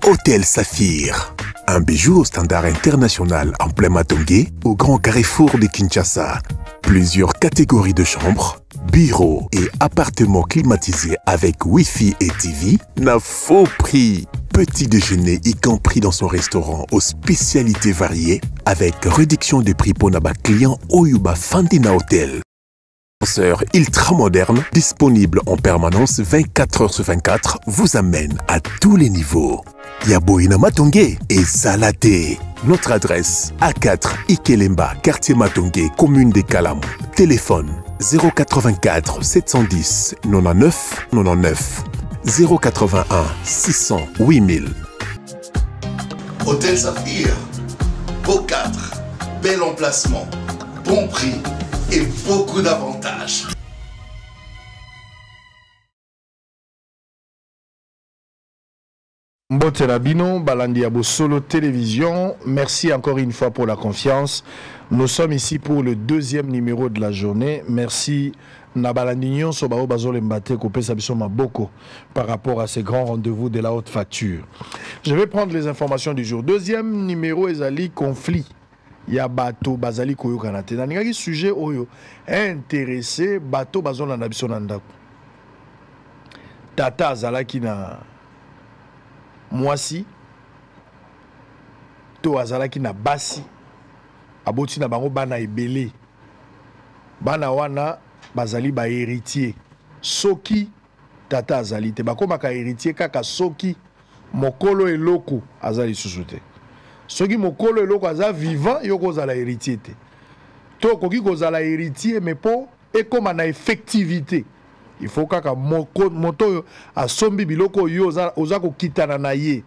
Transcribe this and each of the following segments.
Hôtel Saphir. Un bijou au standard international en plein Matongé, au grand carrefour de Kinshasa. Plusieurs catégories de chambres, bureaux et appartements climatisés avec Wi-Fi et TV n'a faux prix. Petit déjeuner y compris dans son restaurant aux spécialités variées avec réduction des prix pour naba clients Oyuba Fandina Hotel. Ascenseur ultra moderne, disponible en permanence 24 heures sur 24, vous amène à tous les niveaux. Yaboina Matongé et Salaté. Notre adresse A4 Ikelemba, quartier Matongé, commune des Kalam. Téléphone 084 710 99 99 081 600 8000. Hôtel Saphir, beau cadre, bel emplacement, bon prix et beaucoup d'avantages. Mbote Rabino, Balandi Abo Solo Télévision, merci encore une fois pour la confiance. Nous sommes ici pour le deuxième numéro de la journée. Merci Nabalandignon Sobao Bazole Mbate Kopé Sabiso Maboko par rapport à ces grands rendez-vous de la haute facture. Je vais prendre les informations du jour. Deuxième numéro, Ezali conflit. Il y a Bato Bazali Koyo Kanate. Dans le sujet Oyo intéressé Bato Bazol Nabiso Nandaku. Tata Azalaki na Mwasi to Azalaki na Basi aboti na bango bana ebele bana wana bazali ba héritier soki tata azali te bakomaka héritier kaka soki mokolo eloko azali susu te soki mokolo eloko aza vivant yoko zala héritier te to koki kozala héritier mais po ekoma na effectivité. Il faut kaka moto asombi biloko yo oza ko kitana na ye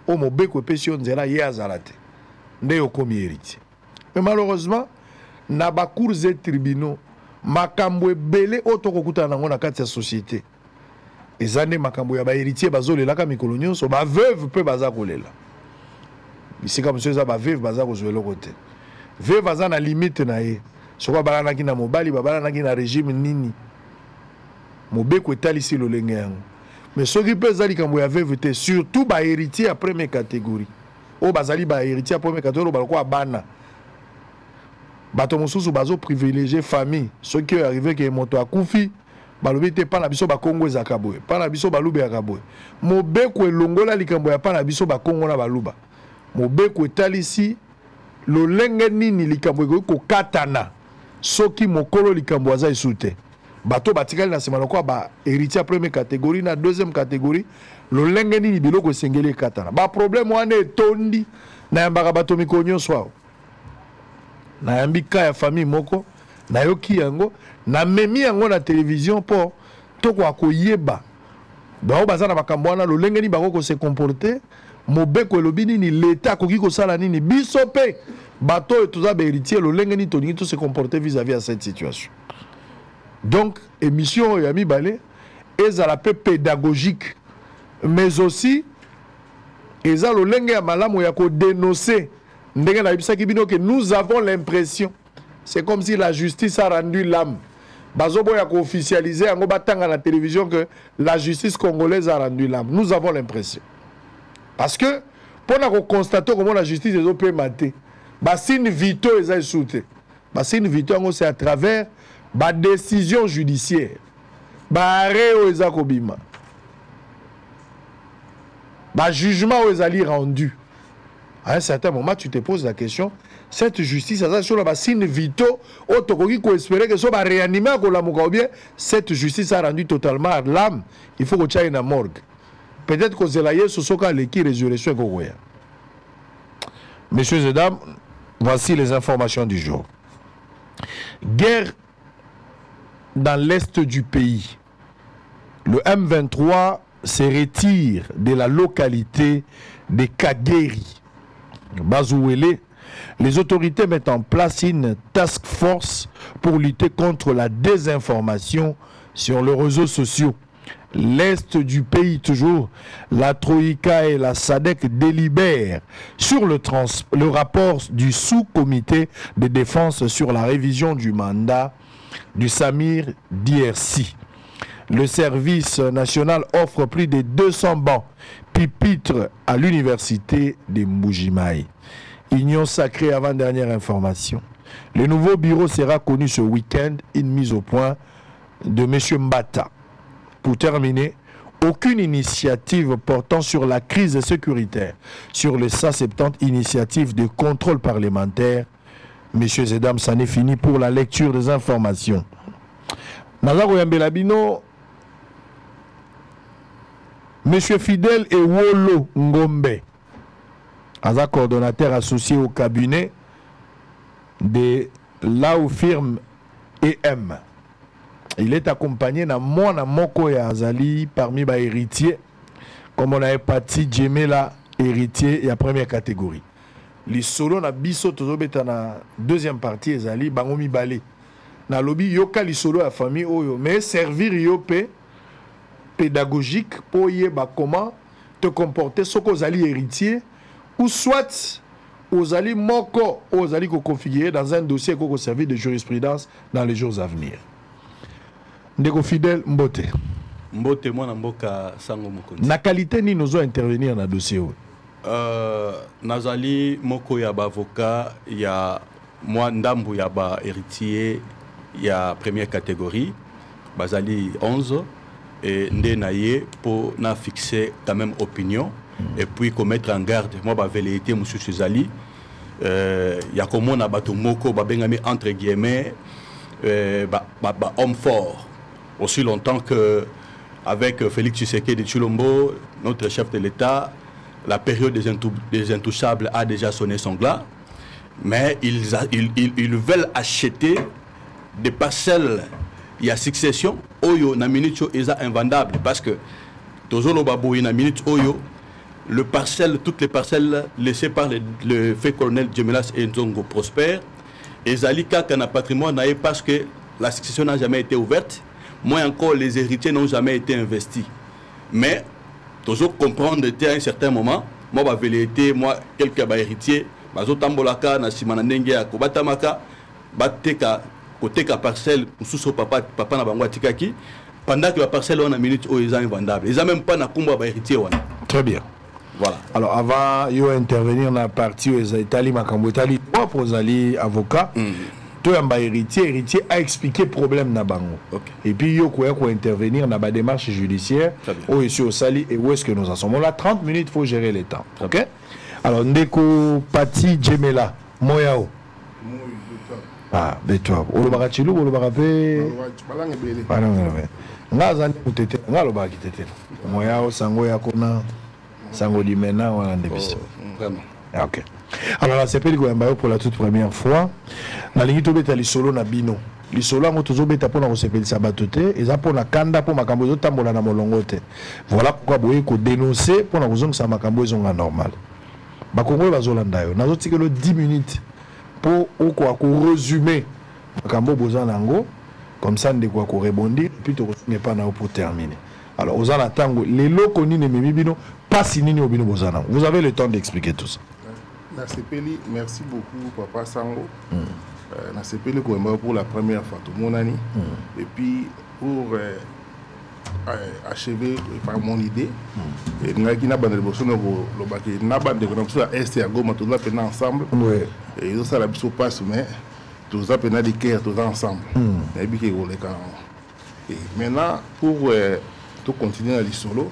o mobeko pesio nzela ye azalate nde okomi héritier. Mais malheureusement na ba cours et tribunaux makambo ebele otoko kutana ngo na kati ya société ezane makambo ya ba héritier bazolela ka mikolo nyonso ba veuve pe baza kolela bisika monsieur za ba veuve baza ko zoelo kote veuve baza na limite na ye soko balana ki na mobali balana ki na régime nini mobeko etalisi lolenge yango. Mais ceux qui peuvent aller quand veuve te surtout ba héritier à première catégorie o bazali ba héritier à première catégorie balko bana bato mosusu bazo privilégier famille ceux qui arrivé que moto akufi balobi te pa na biso ba Kongo ezakaboye pa na biso balube akaboye mobeko elongola likambo ya pa na biso ba Kongo na baluba mobeko etalisi lolenge nini likambo ko katana soki mokolo likambo aza isute bato batikali na sema lokwa ba héritier à première catégorie na deuxième catégorie lolenge nini biloko esengeli katana ba problème wana etondi na yambaka bato mikonyo swao na yambika ya famille moko na yoki yango na memi yango na télévision po toko akoyeba bao bazana makambo wana lolenge ni bako se comporter mobeko elobi nini l'état koki ko sala nini biso pe bato etuza ba héritier lolenge ni toningi to se comporter vis-à-vis à cette situation. Donc, émission Yami Balé est à la paix pédagogique, mais aussi, ils ont le à malam ou dénoncer. Que nous avons l'impression, c'est comme si la justice a rendu l'âme. Bazobo a officialisé à la télévision que la justice congolaise a rendu l'âme. Nous avons l'impression. Parce que, pour constater comment la justice est opérée, Bassine Vito est insulté. Bassine Vito, c'est à travers ba décision judiciaire ba arrêt aux ezakobima ba jugement aux ezali rendu. À un certain moment tu te poses la question, cette justice ça sur la bassine vito otokoki ko espérer que ça va réanimer ko la ou bien cette justice a rendu totalement l'âme, il faut que tu ailles na morgue peut-être que zelaye sosoka leki résurrection ko koya. Messieurs et dames, voici les informations du jour. Guerre dans l'est du pays. Le M23 se retire de la localité de Kageri. Bazouele, les autorités mettent en place une task force pour lutter contre la désinformation sur les réseaux sociaux. L'est du pays toujours, la Troïka et la SADC délibèrent sur le rapport du sous-comité de défense sur la révision du mandat du Samir DRC. Le service national offre plus de 200 bancs pupitre à l'université de Mbujimaï. Union sacrée avant-dernière information. Le nouveau bureau sera connu ce week-end, une mise au point de M. Mbata. Pour terminer, aucune initiative portant sur la crise sécuritaire, sur les 170 initiatives de contrôle parlementaire. Messieurs et dames, ça n'est fini pour la lecture des informations. Nazaro Yambelabino, Monsieur Fidel Ewolo Ngombe, Aza coordonnateur associé au cabinet de Lao Firme EM. Il est accompagné d'un Mwana Moko et Azali parmi les héritiers, comme on a parti Djemela, héritier et la première catégorie. Les solos na biso tozobeta na deuxième partie Azali, bangomi balé. Na lobby yoka li solo à famille oyo, mais servir yopé pédagogique pour yeba comment te comporter ce qu'aux alliés héritiers ou soit aux alliés moko aux alliés qu'on configurer dans un dossier qu'on servir de jurisprudence dans les jours à venir. Ndeko Fidel Mbote. Mbote mwana mboka sango mokonzi. Na qualité ni nous intervenir dans dossier oyo. Nazali moko ya ba avocat ya moi ndambu ya ba héritier ya première catégorie bazali 11 et ndé naye pour na fixer quand même opinion et puis commettre en garde moi ba velléité monsieur Zali ya komona bato moko ba bengami entre guillemets homme fort aussi longtemps que avec Félix Tshisekedi Tshilombo, notre chef de l'État, la période des intouchables a déjà sonné son glas, mais ils veulent acheter des parcelles. Il y a succession, oyo na minute est invendable parce que tozolo babouy na minute oyo le parcelle, toutes les parcelles laissées par le fait colonel Djemelas et Nzongo prospèrent et Zalika kana patrimoine naé parce que la succession n'a jamais été ouverte. Moi encore, les héritiers n'ont jamais été investis. Mais, toujours comprendre à un certain moment, moi, j'avais été, moi, quelques héritiers, je tambolaka, na simanandenge, à kobatamaka, bateka, côté ka parcelle, sous papa na bangwa tikaki, pendant que la parcelle, on a minute où ils sont invendables. Ils n'ont même pas na kumba héritier. Très bien. Voilà. Alors, avant d'intervenir dans la partie où ils ont été moi, pour les avocats, tout un héritier a expliqué le problème na bango. Okay. Et puis il faut intervenir dans la démarche judiciaire où est au Sali et où est-ce que nous en sommes. Là 30 minutes, il faut gérer les temps. OK? Alors Ndeko Pati Djemela Moyao. Ah, beto. O lo barachilu o lo barape. Ngazani kutete, ngalo ba kitete. Moyao sango ya kona sango limena wala ndebiso. Vraiment. OK. Alors la CPL pour la toute première fois, na lingi tobeta lisolo na bino. Lisolo ngo tozobeta pona ko CPL sabatote, eza pona kanda po makambo zo tambola na molongote. Voilà pourquoi boye ko dénoncer pona ko zonga makambo ezonga normal. Ba kongo bazolanda yo. Nazo tikelo 10 minutes pour ko résumer makambo bozana ngo comme ça ndeko ko rebondir puis to ko pas na pour terminer. Alors ozana tango les loko ni ne memi bino pas sinini obino bozana. Vous avez le temps d'expliquer tout ça. La CPLI, merci beaucoup, Papa Sango. La CPLI, pour la première fois, tout mon année. Et puis, pour achever par mon idée, et nous avons ensemble. Et nous avons la passe, mais nous avons des cœurs, tous ensemble. Et maintenant, pour tout continuer à l'histoire,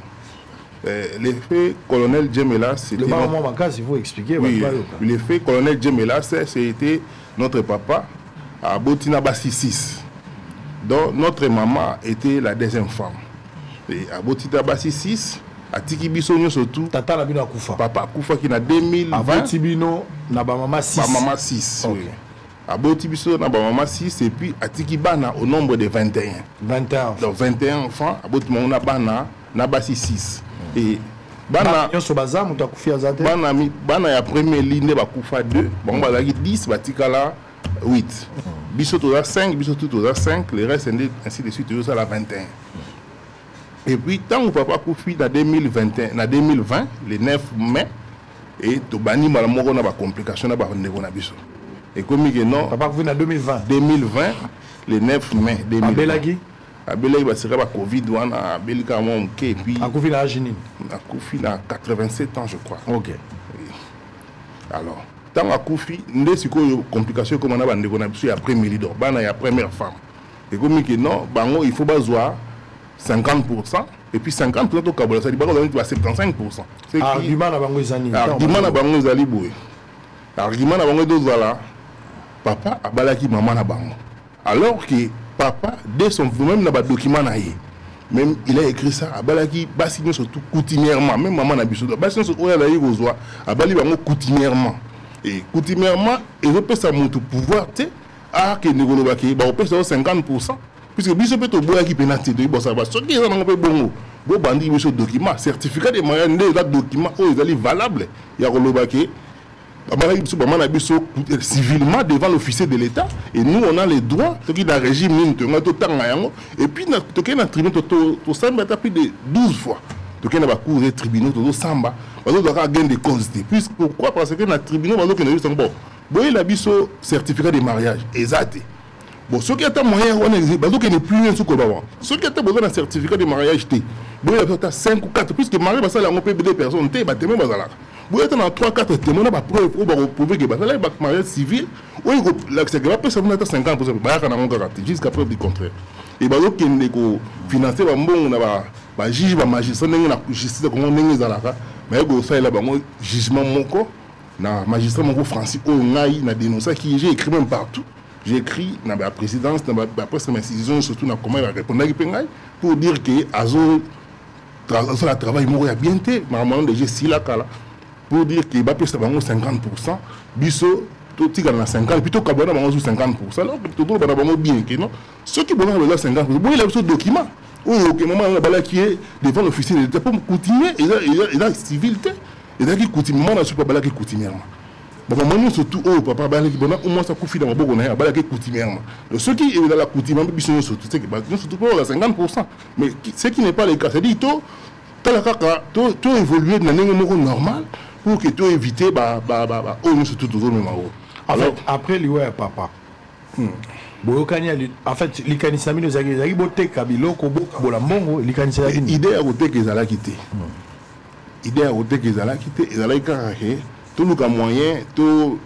l'effet colonel Djemela, c'était... il faut expliquer. Oui, l'effet colonel Djemela, c'était notre papa à Botina Bassi 6. Donc notre maman était la deuxième femme. Et à Botina Bassi 6, à Tiki Bissonio surtout, Tata la bino Koufa. Papa Koufa qui n'a 2020. À Botibino, na ba maman 6. Ba maman 6. Okay. Oui. À Botibiso, na ba maman 6 et puis à Tiki Bana au nombre de 21. 21. Donc 21 enfants, à Botimona Bana, na Bassi 6. Et bana ya première ligne bakufa 2 bon bazaki 10 batikala 8 biso toza 5 biso tout toza 5 le reste ainsi de suite toza la 21 et puis tant que papa kufi na 2021 na 2020 le 9 mai et to bani mala moko na ba complication na ba ndeko na biso et comme que non papa kufi na 2020 le 9 mai 2020 abelaki basira ba Covid wana abelika mon ke puis akufi na ajini akufi na 87 ans je crois. OK. Alors tant akufi nde sikoyo complication comme on a bande qu'on a biso après Milidor bana ya première femme et comme que non bango il faut bazwa 50% et puis 50% au Kabola ça dit bango va 75%. C'est argument na bango ezani argument na bango ezali boye argument na bango dozala papa abalaki maman na bango alors que papa dès son même na ba document na ye même il a écrit ça abalaki basi surtout coutumièrement même maman na biso basi surtout oya la yozwa abali bango coutumièrement et coutumièrement ils ont ça monte pouvoir te a que négolobaki ba opesa 50% puisque biso peut to boya ki penalty de bossa ba so ki za ngo pe bongo bo bandi biso document certificat de mariage nde za document o ezali valable ya kolobaki abalaki biso maman na biso civilement devant l'officier de l'État et nous on a les droits ce qui dans régime mine to ngato tanga yango et puis na to ke na tribunal to samba ta plus de 12 fois to ke na ba cour des tribunaux to samba ba do ka gain de cause puisque pourquoi parce que na tribunal ba do ke na juste bon boy la biso certificat de mariage exact bon ce qui est un moyen on existe ba do ke ne plus un sous ba ce qui est besoin d'un certificat de mariage té boy la ta 5 ou 4 puisque mariage ba ça la on peut des personnes té ba témoin ba za la vous êtes dans 3-4 témoins, on a preuve pour prouver que le mariage civil, l'accès va pas seulement 50%, jusqu'à preuve du contraire. Et bah donc il faut financer un bon, on a juge, magistrat, on a justice comme on est dans la cas, mais il faut là un jugement mon corps, na magistrat mon Francis Onaï n'a dénoncé qui j'ai écrit même partout. J'ai écrit dans la présidence, dans la presse de institution, surtout dans comment il va répondre pour dire que Azo travail mourir bien té, normalement déjà si là pour dire qu'il va payer 50%, biso tout tigre na 50 plutôt Kabana bango 50%. Alors tout le monde bien que non. Ceux qui veulent le 50%, bon il a besoin de documents. Ou que moment on a bala qui est devant l'officier de l'État pour continuer il a civilité. Et là qui continue moi na super bala qui continuellement. Bon moi surtout oh papa bala qui bon au moins ça coufi dans ma bogo na bala qui continuellement. Ceux qui est dans la coutume biso surtout c'est que surtout pour la 50%. Mais ce qui n'est pas le cas, c'est dit tout évoluer de manière normale pour que tu évites on se tout même en fait après lui ouais papa en fait likanisa mino zaki boteka biloko bola mbongo likanisa yaki idée à côté que zala quitter idée à côté que zala quitter et zala carré tout le moyen tout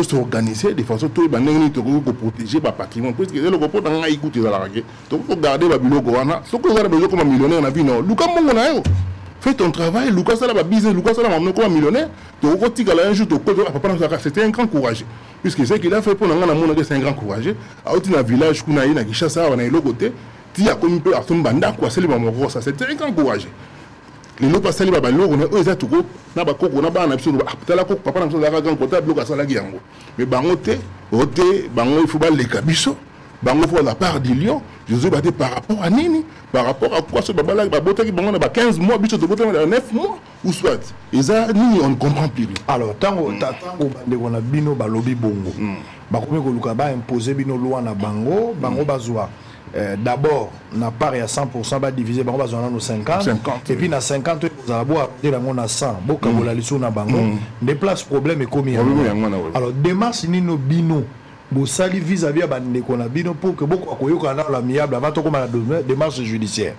s'organiser de façon tout banengni to ko protéger ba patrimoine parce que le ko dans nga ikuti zala rage to ko garder ba biloko wana so ko zala bezo comme millionnaire na vie non luka mbongo na yo fais ton travail Lucas ça la business Lucas ça la maman comme millionnaire to ko tika la un jour to ko papa na c'était un grand courage puisque c'est qu'il a fait pour nga na mona que c'est un grand courage a oti na village kuna ina Kishasa wana ilo côté ti a comme peu atom banda quoi c'est le maman ça c'était un grand courage les lots passés ba loko na eza tuko na ba koko na ba na biso tala ko papa na biso la grand côté bloc ça la yango mais bango te ote bango il faut ba les kabiso bango faut la part du lion Jésus batté par rapport à nini par rapport à quoi ce babala ba botaki bango na ba 15 mois biso to botaki na 9 mois ou soit et ça nini on ne comprend plus alors tango bande ko na bino ba lobi bongo ba komi ko luka ba imposer bino loi na bango bazwa d'abord na part ya 100% ba diviser bango bazwa na 50 et puis na 50 vous allez boire dire ngo na 100 boka bola liso na bango déplace problème et combien alors démarche nino bino bosali vis-à-vis à bandeko na bino pour que beaucoup akoyoka na l'amiable avant to comme la démarche judiciaire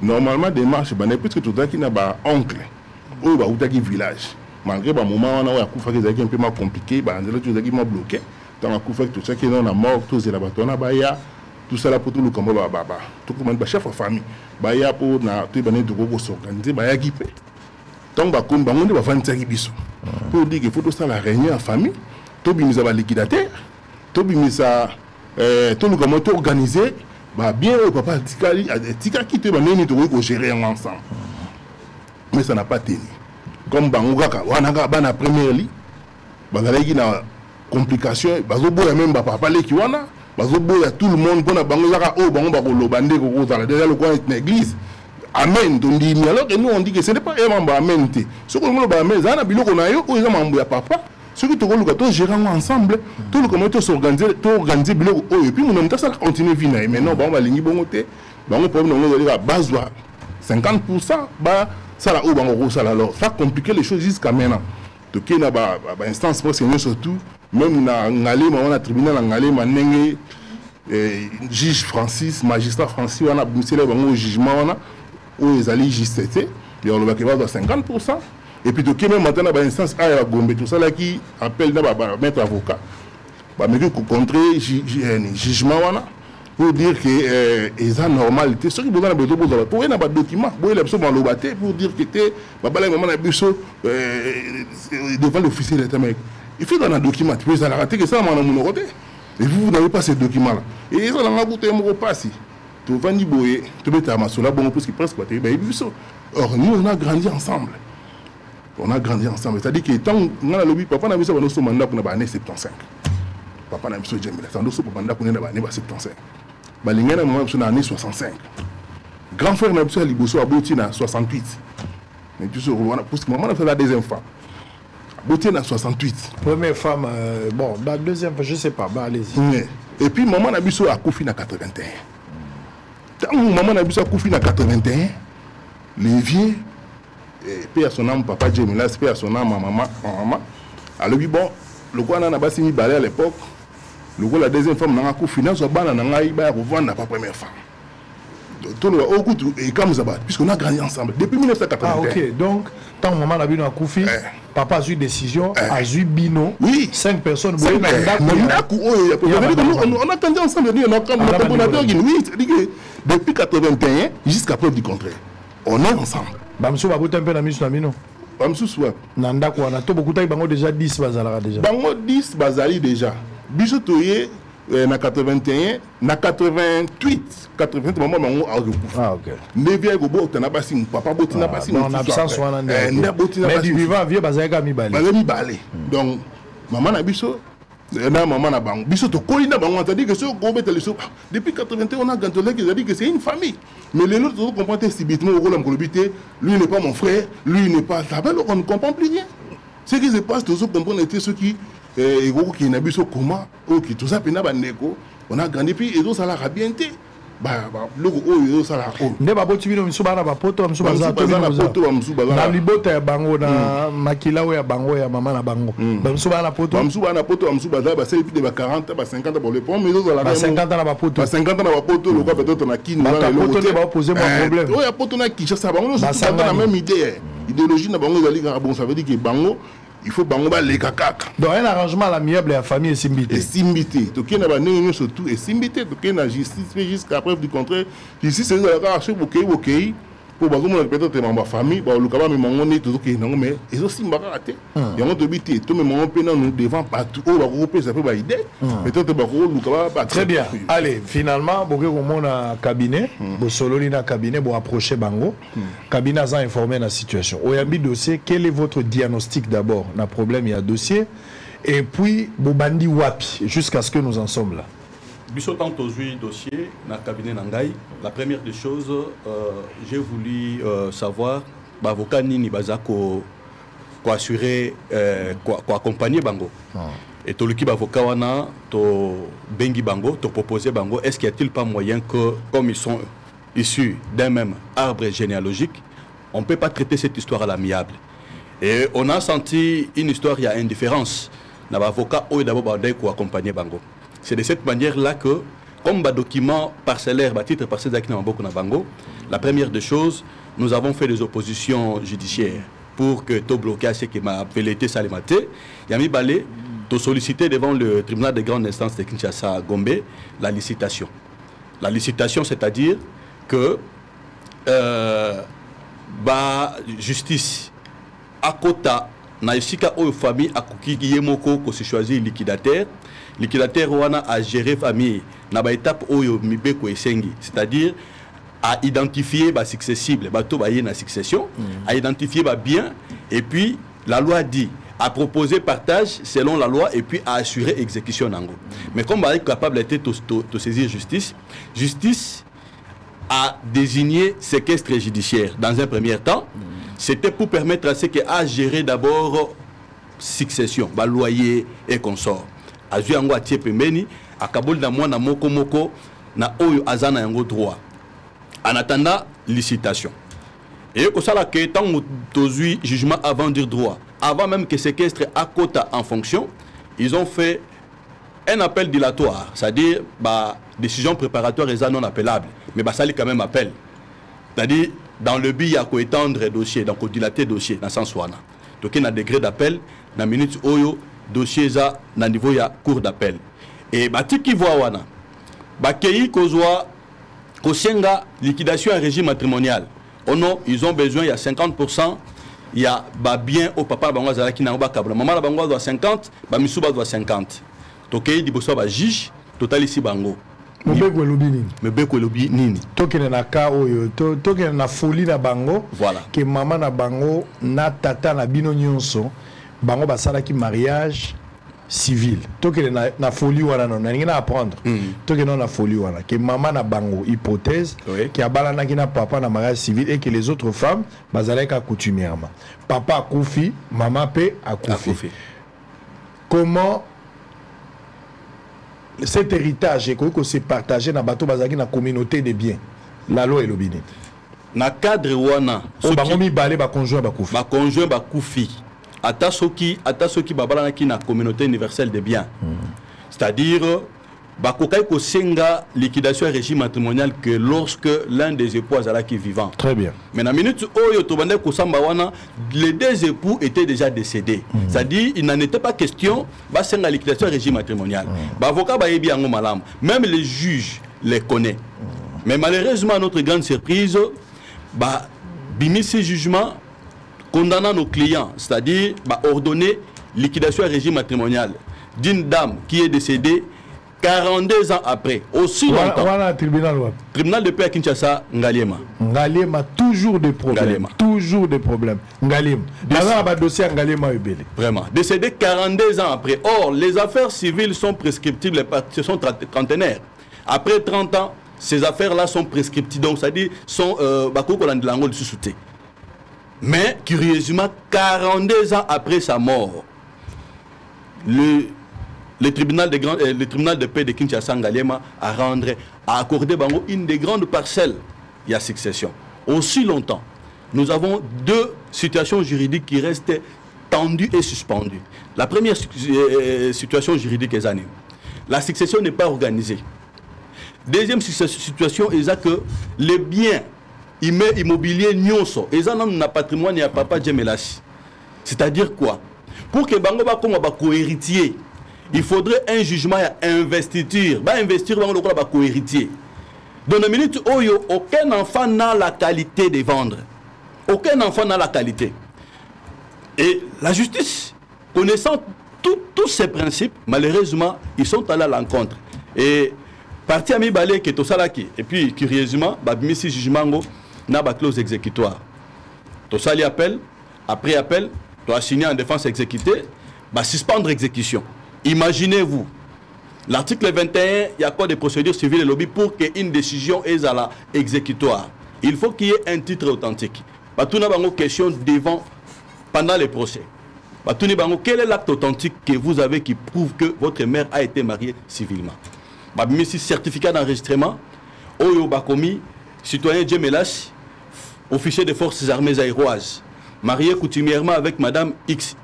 normalement démarche bane puisque tout ça qui na ba oncle ou ba utaki village malgré ba moment on a kufa qui un peu moins compliqué ba ndelo tout ça qui m'a bloqué dans kufa tout ça qui non na mort tout c'est la batona ba ya tout ça là pour tout le combat ba tout comme ba chef de famille ba ya pour na tout bané de ko s'organiser ba ya gipe donc ba comme ba monde ba fanti biso pour dire qu'il faut tout ça la réunion en famille to bimisa ba liquidateur tout bimisa tout le comment tout organiser bah bien au papa tika qui te ba neni to ko gérer ensemble mais ça n'a pas tenu comme bango kaka wana ka bana première lit bazalaki na complication bazoboya même ba papa leki wana bazoboya tout le monde pona bango zaka o bango ba ko lobande ko zala déjà le coin de l'église amen tondi mi alors que nous on dit que ce n'est pas vraiment ba amen te ce que nous ba amen za na biloko na yo o za mambo ya papa ce que tu as géré ensemble, tout le comment tu organiser biloko et puis mon ça continue vina mais non on va lingi bongoté bango problème on va base 50% ba ça là au bango ça alors ça compliquer les choses jusqu'à maintenant donc il y a ba instance parce que surtout même na ngalé on a tribunal ngalé manenge juge Francis, magistrat Francis, on a bousillé le jugement, où ils allaient juste et on le va dans 50%. Et puis, tout même maintenant, dans l'instance à Gombe, tout ça là qui appelle maître avocat. Mais que contrer jugement, pour dire que ils ont normalité. Ce qui vous a besoin de pour un document, pour dire que tu devant l'officier de l'État. Il faut dans un document, tu peux rater que ça, et vous n'avez pas ces documents-là. Et ils ont un bout de passé. Tu vas ni boyer, tu mets ta masse là, bon, parce que presque pas. Or, nous, on a grandi ensemble. On a grandi ensemble. C'est-à-dire que tant qu'on a le lobby, papa n'a vu ça, on a son mandat pour l'année 75. Papa n'a vu ça, j'aime. Tant qu'on a mandat pour l'année 75. Balingana a vu ça dans l'année 65. Grand frère n'a vu ça à Liboso à Boutina 68. Mais tu sais, parce que maman a fait la deuxième femme. Boutina 68. Première femme, bon, la deuxième femme, je ne sais pas, bah, allez-y. Et puis maman a vu ça à Kofi à 81. Tant que maman a vu ça à Kofi à 81, les vieux, paix à son âme, papa Djemilas, paix à son âme, maman. Alors, bon, le quoi n'a pas signé balai à l'époque. Le quoi, la deuxième femme n'a pas finance, au ban, n'a pas revendre la première femme. Tout le monde, et comme ça, puisqu'on a grandi ensemble depuis 1981. Ah, ok. Donc, tant que maman a vu dans Koufi, papa a eu décision, a eu Bino. Oui. 5 personnes. On a grandi ensemble. Oui, c'est-à-dire que depuis 81 jusqu'à preuve du contraire, on est ensemble. Bamsou va goûter un peu la mise sur la mine. Bamsou soit. Nanda quoi, on a tout beaucoup de temps, déjà 10 bazalara déjà. Bango 10 bazali déjà. Bisotoye na 81, na 88, 88 maman bango a recouvert. Ah ok. Nevia gobo tana basi papa botina basi. On absence on a. Mais du vivant vieux bazaka mi balé. Bazali balé. Donc maman na biso na maman na bango. Biso to kolina bango, c'est-à-dire que ce gobe teleso depuis 81 on a gantolé qui dit que c'est une famille. Mais les autres comprennent subitement au rôle en colobité, lui n'est pas mon frère, lui n'est pas ça. Alors on ne comprend plus rien. Ce qui se passe, tous comprennent était ceux qui qui n'a pas comment, qui tout ça on a grandi puis et ça l'a bien été. Le ça l'a. Ne ba boti bino msuba na ba poto msuba za to na libota ya bango na makila ya bango ya mama na bango. Msuba na poto msuba za ba c'est plus de 40 ba 50 pour le pont mais autres la 50 na ba poto 50 na ba poto le quoi peut-être na kini na le poto ne ba poser mon problème. Ouais poto na Kinshasa bango c'est la même idée. Idéologie na bango zali bon ça veut dire que bango il faut bango les kakaka. Donc un arrangement l'amiable et la famille est simbité. Et simbité. Donc il y a ba néné surtout et simbité donc il y a justice jusqu'à preuve du contraire. Ici c'est la rache OK pour bango peut-être ma famille ba le kaba me mango ne tout que non mais ils aussi mbaka raté. Il y a notre bité tout me mango pena nous devant partout au ba grouper ça peut ba idée. Peut-être ba le kaba. Très bien. Allez, finalement boké ko mona cabinet, bo sololi na cabinet bo approcher bango. Cabinet a informé la situation. Oyambi dossier, quel est votre diagnostic d'abord? Na problème il y a dossier et puis bo bandi wapi jusqu'à ce que nous en sommes là. Bissot tant aujourd'hui dossier dans le cabinet Nangai. La première des choses, j'ai voulu savoir l'avocat Nini Bazako quoi assurer, quoi accompagner Bango. Et tout le qui avocat wana to bengi Bango, to proposer Bango. Est-ce qu'il y a-t-il pas moyen que comme ils sont issus d'un même arbre généalogique, on ne peut pas traiter cette histoire à l'amiable? Et on a senti une histoire, il y a indifférence. L'avocat ou d'abord Bandai pour accompagner Bango. C'est de cette manière-là que, comme document parcellaire, titre parcellaire na Bango, la première des choses, nous avons fait des oppositions judiciaires pour que tout bloqué ce qui m'a appelé Salimate. Yami Balé, de solliciter devant le tribunal de grande instance de Kinshasa à Gombe la licitation. La licitation, c'est-à-dire que justice à Kota, Naïsika ou famille à Kuki Yemoko, qu'on s'est choisi liquidateur. Liquidateur wana a géré famille na ba étape oyo mibeko esengi, c'est-à-dire à identifier ba successible bato ba na succession, à identifier ba bien et puis la loi dit à proposer partage selon la loi et puis à assurer exécution nango. Mais comme ba est capable d'être de saisir justice a désigné séquestre judiciaire dans un premier temps, c'était pour permettre à ce que à gérer d'abord succession, ba loyer et consort. Azui yango atie pembeni akaboli na mwana moko na oyo azana yango droit en attendant licitation. Et que ça là que tant tozui jugement avant dire droit, avant même que séquestre à quota en fonction, ils ont fait un appel dilatoire, c'est-à-dire bah décision préparatoire est non appellable, mais bah ça lui quand même appel. C'est-à-dire dans le but il y a étendre dossier, donc dilater dossier dans sens wana. Donc il y a un degré d'appel, dans minute oyo dossier za na niveau il y a cours d'appel. Et bah qui voit wana, bah kei kozwa kosenga liquidation à régime matrimonial. Oh non, ils ont besoin, il y a 50%, il y a bah bien au papa bango zala ki na ba kabla. Maman la bango doit 50, bah misuba doit 50. Donc il dit bosso ba juge total ici bango. Mebeko elobi nini? Mebeko elobi nini? Tokene na ka oyo, tokene na folie na bango. Voilà. Que maman na bango na tata na bino nyonso, bango basala ki mariage civil. Tokene na folie wana non, na ngina apprendre. Tokene na folie wana que maman na bango hypothèse qui a balana ki na papa na mariage civil et que les autres femmes bazala ka coutumièrement. Papa akufi, maman pe akufi. Comment cet héritage est que c'est partagé dans bateau bazaki na communauté de biens. La loi est l'obine. Na cadre wana, so bangomi balé ba conjoint ba kufi. Ba conjoint ba kufi. Ata soki babala ki na communauté universelle de biens. C'est-à-dire ba kokai ko senga liquidation et régime matrimonial que lorsque l'un des époux azala qui vivant. Très bien. Mais na minute oyo to bande ko samba wana, les deux époux étaient déjà décédés. C'est-à-dire il n'en était pas question ba senga liquidation et régime matrimonial. Ba avocat ba yebi yango malam. Même les juges les connaissent. Mais malheureusement à notre grande surprise, bah bimi ces jugements condamnant nos clients, c'est-à-dire bah, ordonner liquidation et régime matrimonial d'une dame qui est décédée 42 ans après, aussi longtemps. Voilà, tribunal de paix à Kinshasa, Ngaliema. Ngaliema, toujours des problèmes. Ngaliema. Toujours des problèmes. Ngaliema. Dossier Ngaliema Ebele. Vraiment. Décédé 42 ans après. Or, les affaires civiles sont prescriptibles, ce sont trentenaires. Après 30 ans, ces affaires-là sont prescriptibles. Donc, c'est-à-dire, sont sous-soutés. Mais, curieusement, 42 ans après sa mort, le tribunal de paix de Kinshasa Ngaliema a accordé Bango une des grandes parcelles. Il y a succession. Aussi longtemps, nous avons deux situations juridiques qui restent tendues et suspendues. La première situation juridique est la succession n'est pas organisée. Deuxième situation est que les biens immobiliers nyonso, ils ont un patrimoine et un papa Djemelasi. C'est-à-dire quoi? Pour que Bango ba comme co-héritier, il faudrait un jugement et investiture. Bah investir dans le co-héritier. Dans la minute où aucun enfant n'a la qualité de vendre. Aucun enfant n'a la qualité. Et la justice, connaissant tous ces principes, malheureusement, ils sont allés à l'encontre. Et parti à mi balé qui est au salaki. Et puis, curieusement, Babimisi jugement n'a pas clause exécutoire. Tout ça, il appelle, après appel, tu as signé en défense exécutée, suspendre exécution. Imaginez-vous, l'article 21, il y a quoi de procédures civiles et lobby pour qu'une décision est à la exécutoire. Il faut qu'il y ait un titre authentique. Tout n'a pas une question devant, pendant les procès. Quel est l'acte authentique que vous avez qui prouve que votre mère a été mariée civilement? Certificat d'enregistrement, Oyo Bakomi, citoyen Djemelas, officier des forces armées aéroises, marié coutumièrement avec madame XY.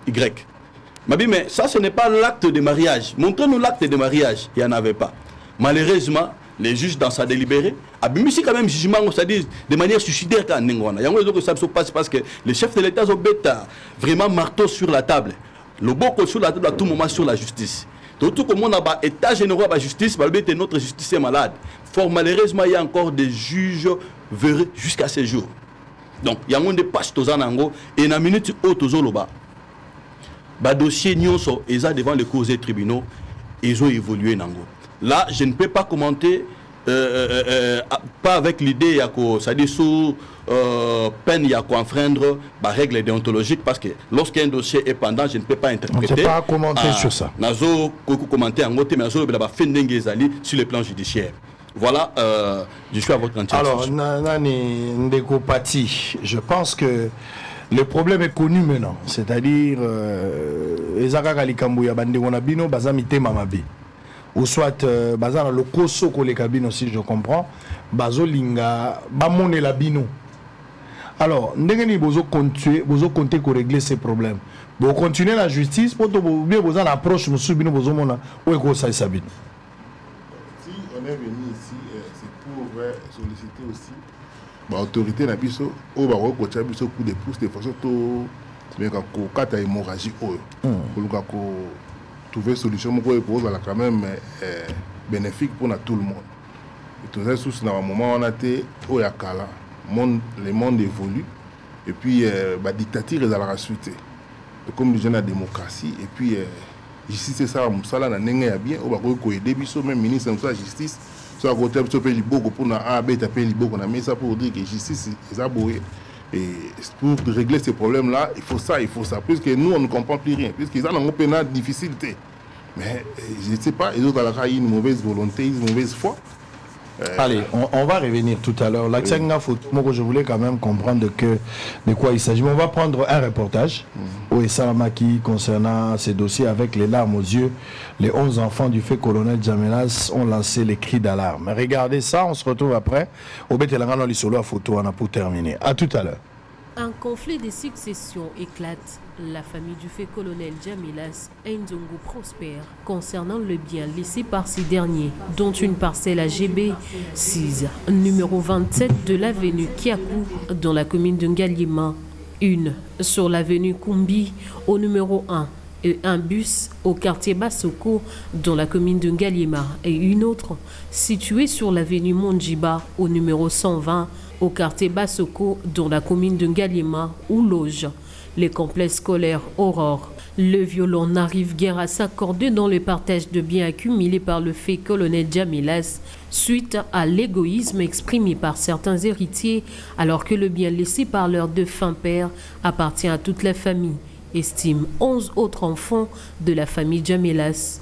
Mais ça, ce n'est pas l'acte de mariage. Montrez-nous l'acte de mariage. Il n'y en avait pas. Malheureusement, les juges, dans sa délibérée, abimisi quand même jugement, c'est-à-dire de manière suicidaire. Il y a ça se passe parce que les chefs de l'État ont vraiment marteau sur la table. Le bon sur la table à tout moment sur la justice. Tout comme on a état général de la justice, notre justice est malade. Fort malheureusement, il y a encore des juges véreux jusqu'à ces jours. Donc, il y a des pages et dans la minute où dossier nyonso et ça devant les cours et tribunaux, ils ont évolué nango. Là, je ne peux pas commenter pas avec l'idée c'est-à-dire sous peine il y a quoi enfreindre la règle déontologique parce que lorsqu'un dossier est pendant, je ne peux pas interpréter. On ne peut pas commenter sur ça. Nazo commenter en côté mais nazo sur le plan judiciaire. Voilà, je suis à votre entière. Alors, Nani Ndeko Pati, je pense que le problème est connu maintenant, c'est-à-dire Ezaka Kalikambu ya bande wonabino bazamite mamabe. Ou soit bazana le koso ko le kabino si je comprends, bazolinga bamone la bino. Alors, vous comptez pour régler ces problèmes. Vous continuez la justice pour bien vous en approche, vous subissez vos hommes où est-ce que ça s'habite. Si on est venu ici, c'est pour solliciter aussi l'autorité na biso au baro ko tcha biso coup de pouce de façon to bien ko kata hémorragie pour trouver solution pour la quand même bénéfique pour tout le monde. Et tout ça sous dans un moment on a été au yakala le monde évolue et puis la dictature est à la suite comme les gens la démocratie et puis justice c'est ça musala na ndenge ya bien au baro ko aider biso même ministre de la justice soit côté biso pe liboko pour na AB taper liboko na mais ça pour dire que justice est aboyé. Et pour régler ces problèmes-là, il faut ça. Puisque nous, on ne comprend plus rien. Puisqu'ils ont une peine difficulté. Mais je ne sais pas, ils ont une mauvaise volonté, une mauvaise foi. Allez, on va revenir tout à l'heure. Là, moi, je voulais quand même comprendre de quoi il s'agit. On va prendre un reportage au Salamaki concernant ces dossiers avec les larmes aux yeux. Les 11 enfants du fait colonel Djamelas ont lancé les cris d'alarme. Regardez ça, on se retrouve après. Au Bételangano, l'isolo à photo, on a pour terminer. À tout à l'heure. Un conflit de succession éclate. La famille du fait colonel Djamelas Ndongo prospère concernant le bien laissé par ces derniers, dont une parcelle à GB 6, numéro 27 de l'avenue Kiakou, dans la commune de Ngaliema, une sur l'avenue Kumbi au numéro 1, et un bus au quartier Basoko dans la commune de Ngaliema, et une autre située sur l'avenue Monjiba au numéro 120 au quartier Basoko dans la commune de Ngaliema où loge les complexes scolaires Aurore. Le violon n'arrive guère à s'accorder dans le partage de biens accumulés par le fait colonel Djamelas suite à l'égoïsme exprimé par certains héritiers alors que le bien laissé par leur défunt père appartient à toute la famille, estime 11 autres enfants de la famille Djamelas.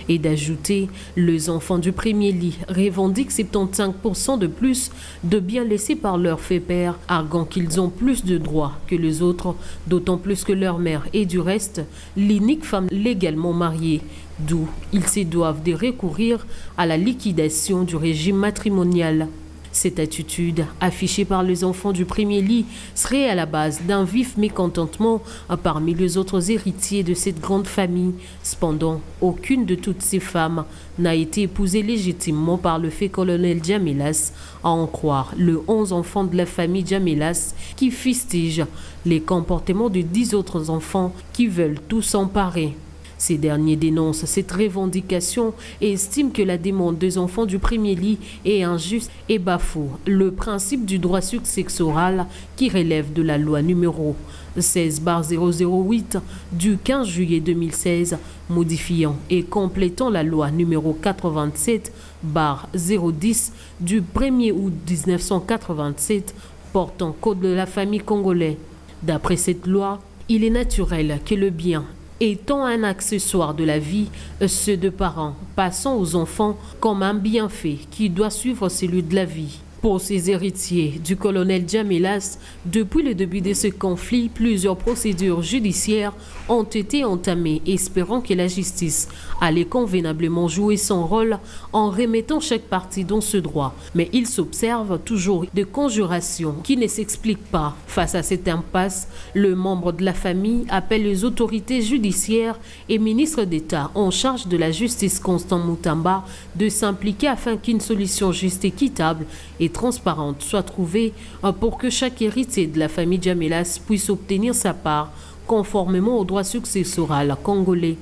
Et d'ajouter, les enfants du premier lit revendiquent 75% de plus de biens laissés par leur fait père, arguant qu'ils ont plus de droits que les autres, d'autant plus que leur mère est du reste l'unique femme légalement mariée, d'où ils se doivent de recourir à la liquidation du régime matrimonial. Cette attitude, affichée par les enfants du premier lit, serait à la base d'un vif mécontentement parmi les autres héritiers de cette grande famille. Cependant, aucune de toutes ces femmes n'a été épousée légitimement par le fait colonel Djamelas, à en croire le 11 enfants de la famille Djamelas qui fustigent les comportements de 10 autres enfants qui veulent tout s'emparer. Ces derniers dénoncent cette revendication et estiment que la demande des enfants du premier lit est injuste et bafoue le principe du droit successoral qui relève de la loi numéro 16/008 du 15 juillet 2016, modifiant et complétant la loi numéro 87/010 du 1er août 1987 portant code de la famille congolais. D'après cette loi, il est naturel que le bien étant un accessoire de la vie, ceux de parents passant aux enfants comme un bienfait qui doit suivre celui de la vie. Pour ces héritiers du colonel Djamelas, depuis le début de ce conflit, plusieurs procédures judiciaires ont été entamées, espérant que la justice allait convenablement jouer son rôle en remettant chaque partie dans ce droit. Mais il s'observe toujours des conjurations qui ne s'expliquent pas. Face à cette impasse, le membre de la famille appelle les autorités judiciaires et ministres d'État en charge de la justice Constant Moutamba de s'impliquer afin qu'une solution juste, équitable et transparente soit trouvée pour que chaque héritier de la famille Djamelas puisse obtenir sa part conformément au droit successoral congolais.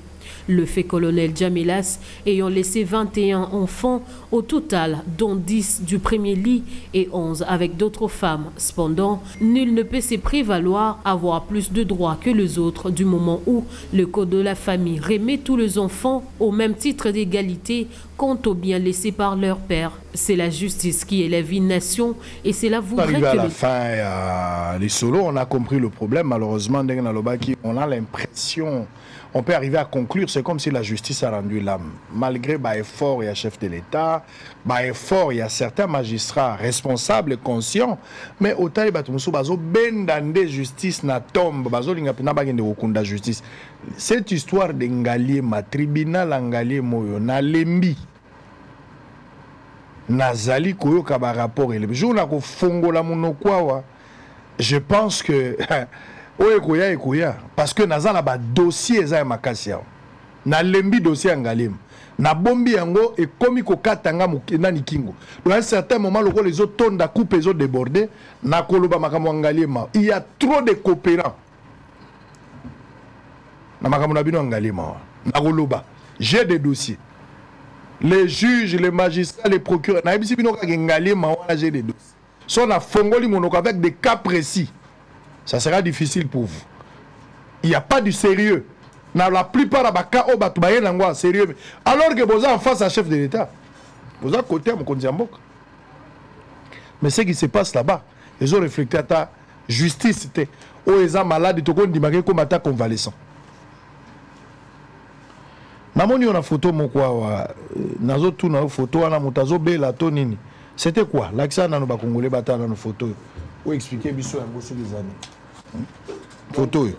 Le fait colonel Djamelas ayant laissé 21 enfants au total, dont 10 du premier lit et 11 avec d'autres femmes. Cependant, nul ne peut se prévaloir avoir plus de droits que les autres du moment où le code de la famille remet tous les enfants au même titre d'égalité quant au bien laissé par leur père. C'est la justice qui élève une nation et cela voudrait que... à la fin, les solos, on a compris le problème. Malheureusement, on a l'impression... On peut arriver à conclure, c'est comme si la justice a rendu l'âme. Malgré l'effort, il y a chef de l'État, effort, il y a certains magistrats responsables et conscients, mais autant il y a ben justice na tombe, na justice. Cette histoire de Ngaliema, tribunal Ngaliema moyo na lembi. Nazali koyo kaba rapport ele. Jo na ko fongola monokwawa. je pense que ekoya parce que naza na ba dossier eza makasi yao na lembi dossier Ngalema na bombi yango et komi ko katanga nani kingo donc à un certain moment les autres tonnes da coupe les autres débordés na koloba makambo Ngalema il y a trop de coopérants na makambo na bino Ngalema na koloba j'ai des dossiers les juges les magistrats les procureurs na bisi bino ka Ngalema wana j'ai des dossiers so na fongoli monoko avec des cas précis ça sera difficile pour vous. Il n'y a pas du sérieux. Dans la plupart des cas, on va sérieux. Alors que vous êtes en face à chef de l'État. Vous êtes à côté de mon. Mais ce qui se passe là-bas, ils ont réfléchi à ta justice. Ils sont malades, ils ont dit comme attaque convalescent. Namoni on a photo mokwa nazo tu na photo ana mutazo bela to nini. C'était quoi? L'accent na no ba congolais bata na no photo. Ou expliquer biso yango sur les années. Photo. Le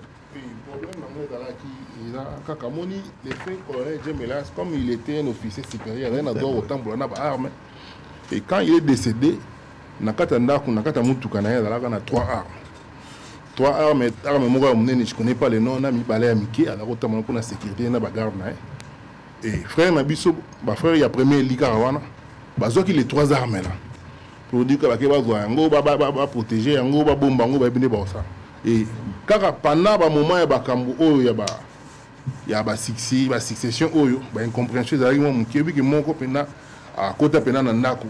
problème, le fait colonel Djemelas, comme il était un officier supérieur, il a droit au temps pour l'arme. Et quand il est décédé, Nakata a 3 armes. 3 armes, je ne connais pas les noms, on a mis balai à Mickey, alors autant pour la sécurité, il y a une garde. Et frère Nabiso, frère, il y a premier Likawana, il y a 3 armes là. Pour dire que va protéger yango ba bomba yango ba bine ba ça et kaka pendant ba moment ya ba kambu oyo ya ba succession oyo ba incompréhension za mo mkebi ke moko pena a kota pena na ndako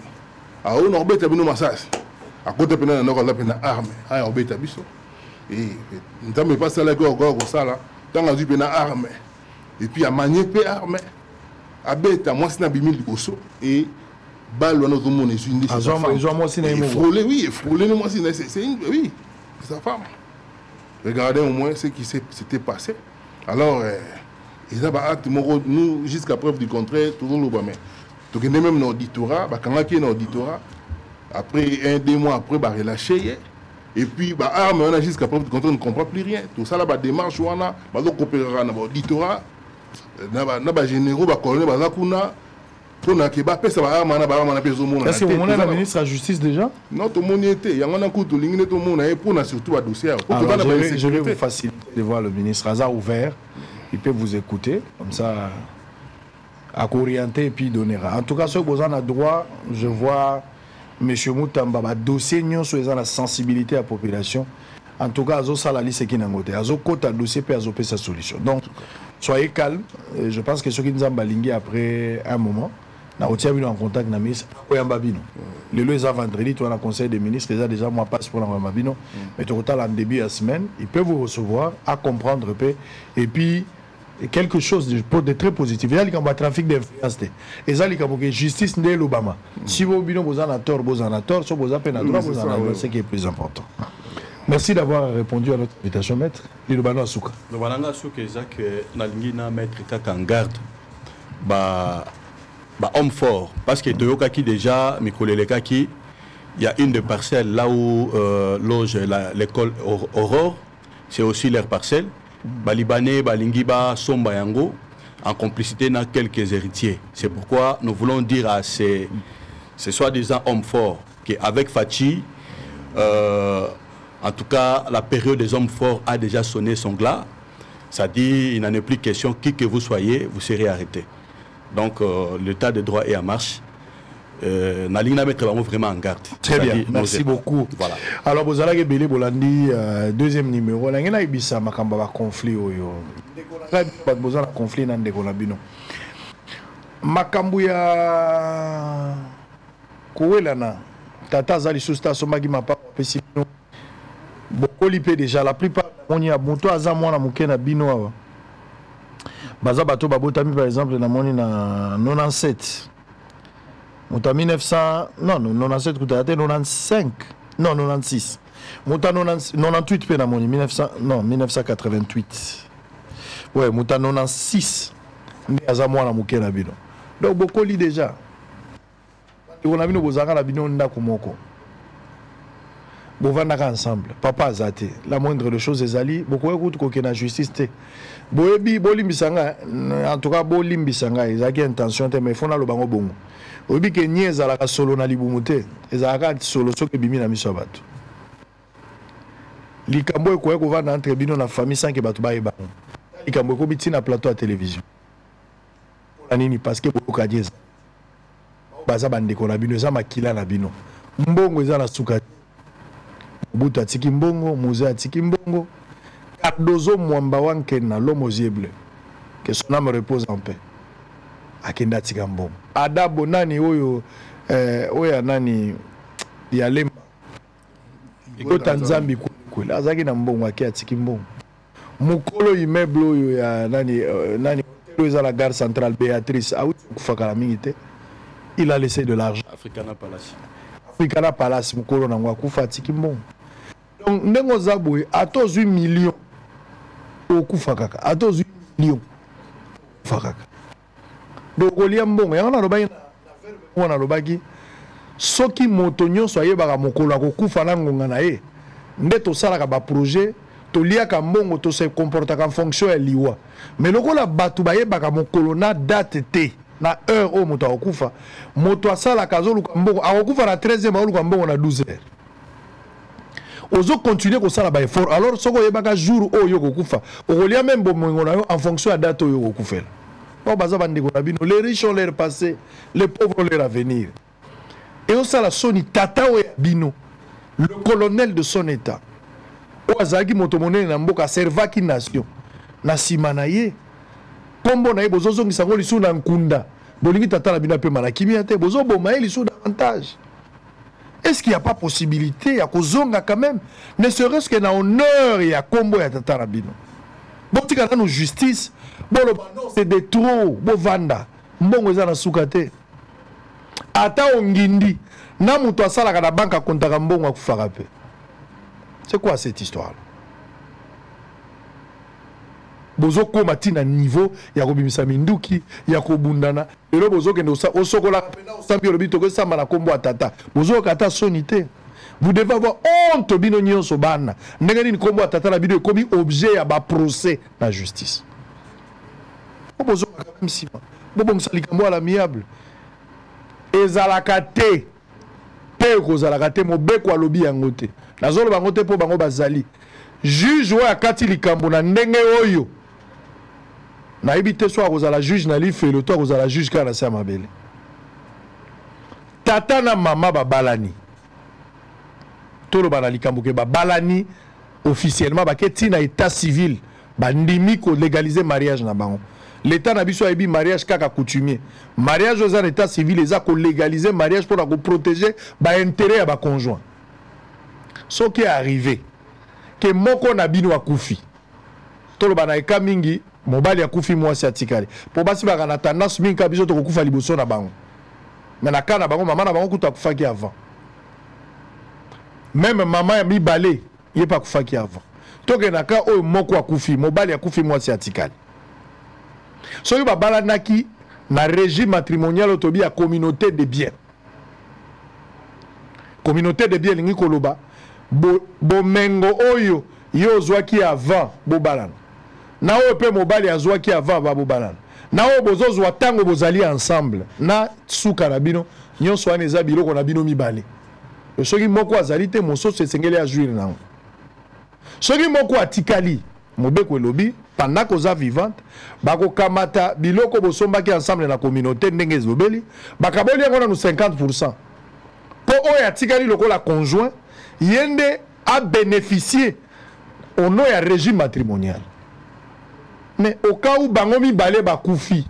a o no beta bino masas a kota pena na ndako la pena arme a o beta biso et ntambe pas ça la ko ça là tanga du pena arme et puis a manier pe arme a beta moi sina bimi likoso et balle on a tout le monde frôlé, oui, frôlé moi c'est une, oui, c'est sa femme. Regardez au moins ce qui s'était passé. Alors ils ont acte nous jusqu'à preuve du contraire toujours le mais donc même dans l'auditorat quand on est dans l'auditorat après 1-2 mois après bah relâché et puis bah arme on a jusqu'à preuve du contraire on ne comprend plus rien tout ça là bah démarche on a bah donc coopérer dans l'auditorat na ba généraux bah colonel bah kuna. Est-ce que vous avez la ministre de la Justice déjà? Non, tout le monde était. Il y a un coup de ligne, tout le monde est pour surtout un dossier. Je vais vous faciliter de voir le ministre Hazard ouvert. Il peut vous écouter, comme ça, à orienter et puis donner. En tout cas, ceux qui ont droit, je vois M. Moutamba, dossier sur la sensibilité à la population. En tout cas, ça la liste qui est en côté. Azo côté un dossier puis azo sa solution. Donc, soyez calme. Je pense que ceux qui nous ont balingué après un moment. Nous avons en contact avec le ministre. Le lieu est vendredi, tu as un conseil des ministres, déjà moi passe pour l'Ambabino. Mais tu as en début de la semaine, il peut vous recevoir, à comprendre. Et puis, quelque chose de très positif. Il y a un trafic d'influence. Et ça, il y a une justice de l'Obama. Si vous avez un tort, vous avez un tort. Si vous avez un droit, vous avez un droit. C'est ce qui est plus important. Merci d'avoir répondu à notre invitation, maître. Lilobano Asuka. Lilobano Asuka, c'est que Nalingina maître Kaka en garde. Homme fort, parce que Toyoka qui déjà, Mikoleleka qui, il y a une des parcelles là où loge l'école Aurore, c'est aussi leur parcelle. Libanais, Lingiba, Somba Yango, en complicité dans quelques héritiers. C'est pourquoi nous voulons dire à ces soi-disant hommes forts qu'avec Fachi, en tout cas, la période des hommes forts a déjà sonné son glas. Ça dit, il n'en est plus question, qui que vous soyez, vous serez arrêté. Donc, l'état de droit est en marche. Nalina mettre vraiment en garde. Très bien, merci beaucoup. Voilà. Alors, vous allez Bélé Bolandi, deuxième numéro. Là, il y a un conflit. Vous avez un conflit dans le conflit. Makambuya Kouelana, Tata Zali Sousta, Somagi Mapa, Pessino, Bokolipe déjà, la plupart, on y a Bonto Azamouana Moukena Bino. Baza Bato Babotami par exemple, na moni na 97. Mouta 1900, non, 97, 95, non, 96. Mouta 98, pe na moni, 1988. Ouais, Mouta 96. Azamouana Moukena Bino. Donc, Bokoli déjà. On a vu nos beaux arts à la Bino Ndakumoko. Bovandaka ensemble, papa azate. La moindre des choses, Ezali, beaucoup écoute qu'on a justice. Boebi, Bolimbisanga, en tout cas, Bolimbisanga, ils ont intention, mais il faut le bango bongo. Obi que Niez à la solo na libumute, ils ont solo ce que bimi na misobato. likambo ekoya kovanda entre bino na famille sans que bato bayeba likambo ekomi ntina plateau ya télévision mpona nini parce que boyoka die eza baza bandeko na bino eza makila na bino mbongo eza na suka mobutu atiki mbongo muze atiki mbongo Cardozo mwamba wankena l'homme aux yeux bleus que son âme repose en paix akenda atika mbongo adabo nani oyo oya nani ya lemba Gota Nzambi kwela azaki na mbongo ake atiki mbongo mukolo immeuble oyo ya nani nani eza la gare centrale Béatrice auti kufaka mingi te il a laissé de l'argent Africana Palace mukolo nango akufa atiki mbongo donc ndengo zabwe ato 8 millions okufa kaka ato 8 millions okufa kaka donc olia mbongo yango na lobaki na lobaki soki moto nyonso ayebaka mokolo akokufa na ngonga na ye nde tosalaka baprojet toliaka mbongo tose comportaka en fonction ya liwa mais lokola bato bayebaka mokolo na date te na heure oyo moto akokufa moto asalaka azoluka mbongo akokufa na 13e aoluka mbongo na 12 heures ozo continuer kosala ba effort alors soko oyebaka jour oyo okokufa okolia même bomongo na yo en fonction ya date oyo okokufela po baza bandeko na bino les riches ont leur passé les pauvres ont leur avenir. Et au sala soni tata o bino le colonel de son état o azaki motomone na mboka servaki nation na simana ye kombo na ye bozozo ngisango lisu na nkunda bolingi tata na bino pe malakimi te bozo boma ye lisu davantage. Est-ce qu'il n'y a pas possibilité à kozonga quand même ne serait-ce que na honneur ya kombo ya tata na bino bon tika na justice bon le non c'est des trop bo vanda mbongo za na sukate ata ongindi na muto asalaka na banka kontaka mbongo akufaka pe. C'est quoi cette histoire? Bozo koma tina niveau ya kobimisa minduki ya kobundana elo bozo kende osokola pena osambi olobi to ko samba na kombo atata bozo kata sonité. Vous devez avoir honte bino nyonso bana ndenge nini kombo atata na bino komi objet ya ba procès na justice. Bozo quand même si bobo msalika mo à l'amiable ezalaka te kozalaka te mobeko alobi yango te nazolo bango te po bango bazali juge oyo akati likambo na ndenge oyo nayebi te so akozala juge na lifelo to akozala juge kaka na se ya mabele tata na mama babalani toloba na likambo ke babalani officiellement bake ntina état civil bandimi kolégaliser mariage na bango. L'état n'a pas eu mariage kaka coutumier. Mariage aux états civils, ils ont légalisé mariage pour protéger l'intérêt à ba conjoint. Ce qui est arrivé, que moko na bino akufi. Tolo bana eka mingi, mobali akufi mwasi atikali. Po basi ba kana tendance mingi kabiso to kufa liboso na bango. Mais na kana bango mama na bango kuta kufaki avant. Même maman ya mibale, yé pas kufaki avant. Toke na ka oyo moko akufi, mobali akufi mwasi atikali. Soki babalanaki na régime matrimonial otobi ya communauté de biens. Communauté de biens lingi koloba bomengo oyo yo zwaki avant bobalana. Na oyo pe mobali azwaki avant ba bobalana. Na oyo bozozwa tango bozali ensemble na suka na bino nyonso wana eza biloko na bino mibale. Soki moko azali te mososo esengeli ajuire nango. Soki moko atikali mobeko elobi pendant koza vivante bako kamata biloko bosombaki ensemble na communauté ndenge ezobeli bakaboli yango na 50% po oyo atikali lokola conjoint yende a bénéficier au nom ya régime matrimonial. Mais au cas où bango mibale bakufi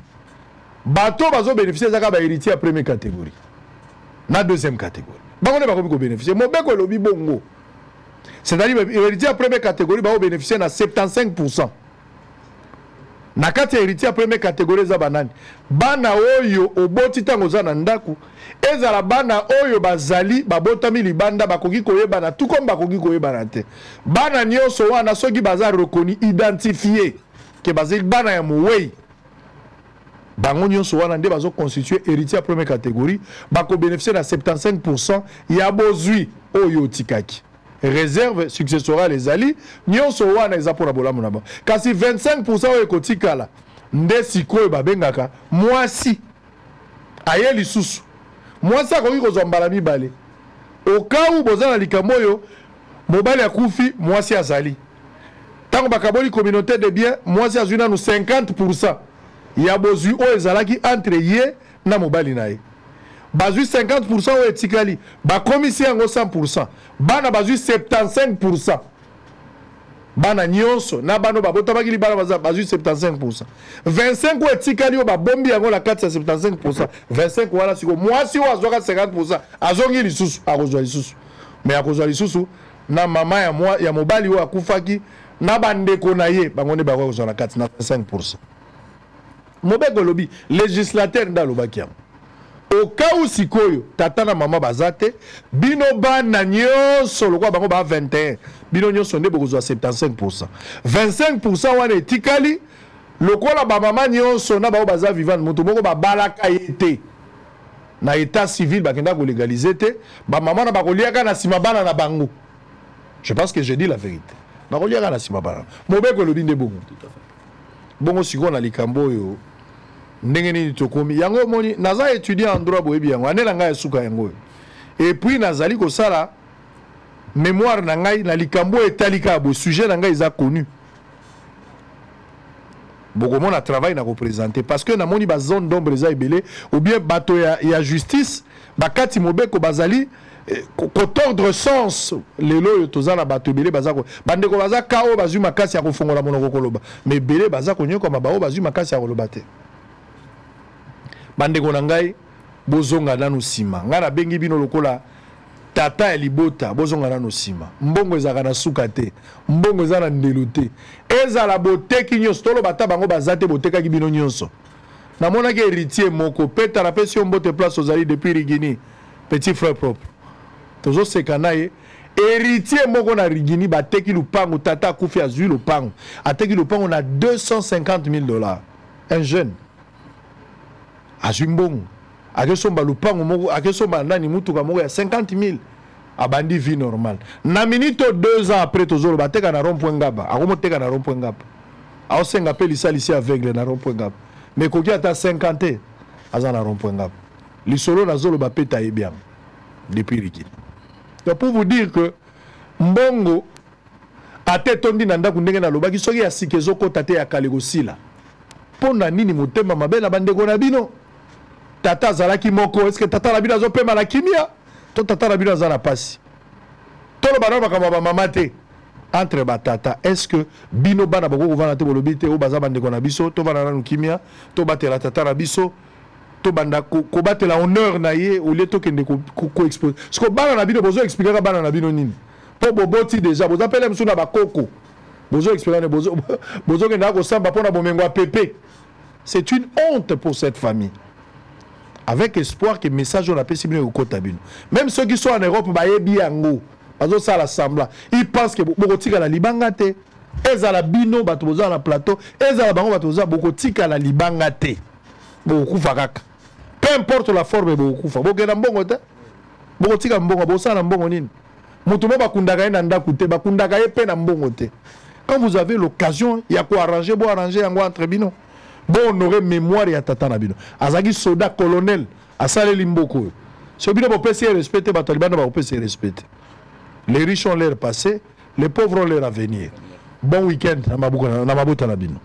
bato bazo bénéficier zaka ba héritier à première catégorie na deuxième catégorie bango ne bakomi ko bénéficier mobeko elobi bongo. C'est-à-dire héritier à première catégorie va bénéficier à 75%. Na kati héritier à première catégorie za banani. Bana oyo oboti tango za na ndaku. Ezala bana oyo bazali babotami libanda bakoki koyebana tout comme bakoki koyebana te. Bana nyonso wana soki baza reconnu identifié que bazali bana ya muwei. Bango nyonso wana nde bazo constituer héritier à première catégorie bako bénéficier à 75% ya bozui oyo tikaki. Réserve successorale les alliés nyonso wana eza pona bolamu na ba kasi 25% oyo kotikala nde sikoyo babengaka mwasi aye lisusu mwasi akoki kozwa mbala mibale au cas où bozala likambo oyo mobali akufi mwasi azali tango bakaboli communauté de bien mwasi azwi nanu 50% ya bozwi oyo ezalaki entre ye na mobali na ye bazwi 50% oyo etikali bakomisi yango 100%, bana bazwi 75%, bana nyonso na bano babotabakili bana bazwi 75%, 25 oyo etikali oyo babombi yango na kati ya 75%, 25 wana siko mwasi oyo azwaka 50% azongi lisusu akozwa lisusu, me akozwa lisusu na mama ya mobali oyo akufaki na bandeko na ye bango nde bakozwa na kati na 25%. Mobeko lobi législateur nda lobaki yango au cas où sikoyo tata na mama bazate bino bana nyonso lokwa bango ba 21 bino nyonso nde bokozwa 75%, 25% wana etikali lokola ba mama nyonso na bao baza vivant moto moko babalaka yete na état civil bakenda ko légaliser te ba mama na bakoliaka na sima bana na bango. Je pense que je dis la vérité. Bakoliaka na sima bana mobeko lobi nde bongo bongo siko na likambo yo ndenge nini tokomi yango moni naza étudiant en droit boyebi yango anela ngai suka yango et puis nazali ko sala mémoire na ngai na likambo etalika bo sujet na ngai za connu boko mona travail na représenter parce que na moni ba zone d'ombre za ebele ou bien bato ya justice bakati mobeko bazali kotordre sens lelo yo tozala bato ebele bazako bandeko baza kao bazwi makasi ya kofongola monoko koloba mais ebele baza konyoka mabao bazwi makasi ya koloba te. Bandeko na ngai bozonga nanu sima nga na bengi bino lokola tata ya libota bozonga nanu sima mbongo ezaka na suka te mbongo eza na ndelo te ezala boteki nyonso tolo bata bango bazate botekaki bino nyonso namonaki héritier moko peta na pesi yo mbote place ozali depuis Rigini petit frère propre tozoseka na ye héritier moko na Rigini bateki lupango tata akufi azwi lupango ateki lupango na $250,000 un jeune azumbongo akesomba lupango moko akesomba nani mutuka moko ya 50,000 abandi vie normale na minute 2 ans après tozolo bateka na rond-point Ngaba akomoteka na rond-point Ngaba aosenga pe lisalisi aveugle na rond-point Ngaba mais koki ata 50 aza na rond-point Ngaba lisolo na zolo bapeta ye bien depuis Rigini. Donc pour vous dire que mbongo ate tondi na ndako ndenge na lobaki soki ya sikezo kota te ya kalegosila pona nini motema mabe na bandeko na bino tata zalaki moko est-ce que tata na bino azopema na kimia to tata na bino azana pasi tolo bana bakama ba mama te entre batata est-ce que bino bana bako kovana te bolobi te o baza bandeko na biso to bana na kimia to batela tata na biso to banda ko batela honneur na ye au lieu to kende ko expose parce que bana na bino bozo expliquer bana na bino nini po boboti déjà bozo appeler msuna bakoko bozo expliquer bozo kenda ko samba pona bomengo a pépé. C'est une honte pour cette famille. Avec espoir que le message on a possible au côté bino. Même ceux qui sont en Europe ba yebi yango bazo sala sembla ils pensent que bokotika la libanga te ezala bino bato boza na plateau ezala bango bato boza bokotika la libanga te bokufa kaka peu importe la forme bokufa bokena mbongo te bokotika mbongo bosala mbongo nini mutu mo bakundaka ye na ndaku te bakundaka ye pe na mbongo te. Quand vous avez l'occasion il y a quoi arranger bo arranger yango entre bino bon honorer mémoire ya tata na bino azaki soda colonel asale limboko so bino bo pesi respecter batalibana ba pesi respecter. Les riches ont leur passé, les pauvres ont leur avenir. Bon week-end na mabuta na bino.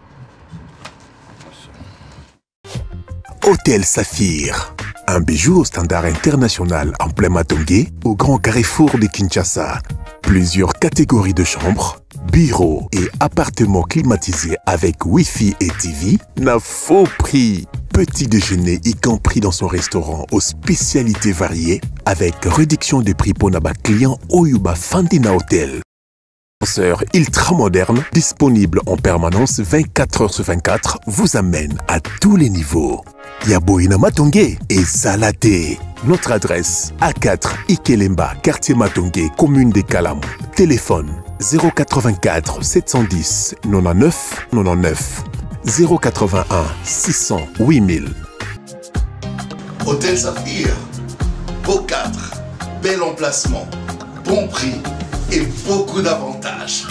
Hôtel Saphir, un bijou au standard international en plein Matongé, au grand carrefour de Kinshasa. Plusieurs catégories de chambres, bureaux et appartements climatisés avec Wi-Fi et TV n'a faux prix. Petit déjeuner y compris dans son restaurant aux spécialités variées avec réduction des prix pour Naba client Oyuba Fandina Hotel. Ascenseur ultra moderne, disponible en permanence 24h/24, vous amène à tous les niveaux. Yaboina Matongé et Salaté. Notre adresse A4 Ikelemba, quartier Matongé, commune des Kalamou. Téléphone 084 710 99 99 081 600 8000. Hôtel Saphir, beau cadre, bel emplacement, bon prix et beaucoup d'avantages.